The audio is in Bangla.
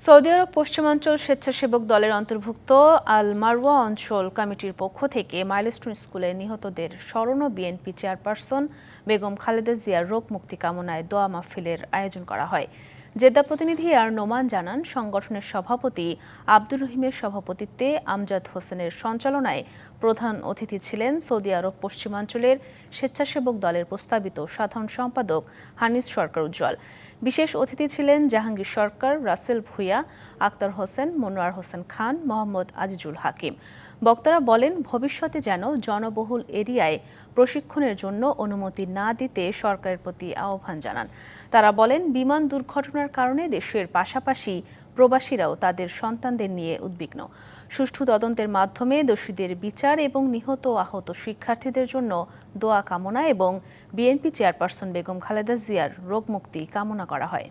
সৌদি আরব পশ্চিমাঞ্চল স্বেচ্ছাসেবক দলের অন্তর্ভুক্ত আল মারওয়া অঞ্চল কমিটির পক্ষ থেকে মাইলস্টোন স্কুলে নিহতদের স্মরণ ও বিএনপি চেয়ারপারসন বেগম খালেদা জিয়ার রোগ মুক্তি কামনায় দোয়া মাহফিলের আয়োজন করা হয়। জেদ্দা প্রতিনিধি আর নোমান জানান, সংগঠনের সভাপতি আব্দুর রহিমের সভাপতিত্বে আমজাদ হোসেনের সঞ্চালনায় প্রধান অতিথি ছিলেন সৌদি আরব পশ্চিমাঞ্চলের স্বেচ্ছাসেবক দলের প্রস্তাবিত সাধারণ সম্পাদক হানিস সরকার উজ্জ্বল। বিশেষ অতিথি ছিলেন জাহাঙ্গীর সরকার, রাসেল ভুইয়া, আক্তার হোসেন, মনোয়ার হোসেন খান, মোহাম্মদ আজিজুল হাকিম। বক্তারা বলেন, ভবিষ্যতে যেন জনবহুল এরিয়ায় প্রশিক্ষণের জন্য অনুমতি না দিতে সরকারের প্রতি আহ্বান জানান। তারা বলেন, বিমান দুর্ঘটনার কারণে দেশের পাশাপাশি প্রবাসীরাও তাদের সন্তানদের নিয়ে উদ্বিগ্ন। সুষ্ঠু তদন্তের মাধ্যমে দোষীদের বিচার এবং নিহত আহত শিক্ষার্থীদের জন্য দোয়া কামনা এবং বিএনপি চেয়ারপারসন বেগম খালেদা জিয়ার রোগ মুক্তি কামনা করা হয়।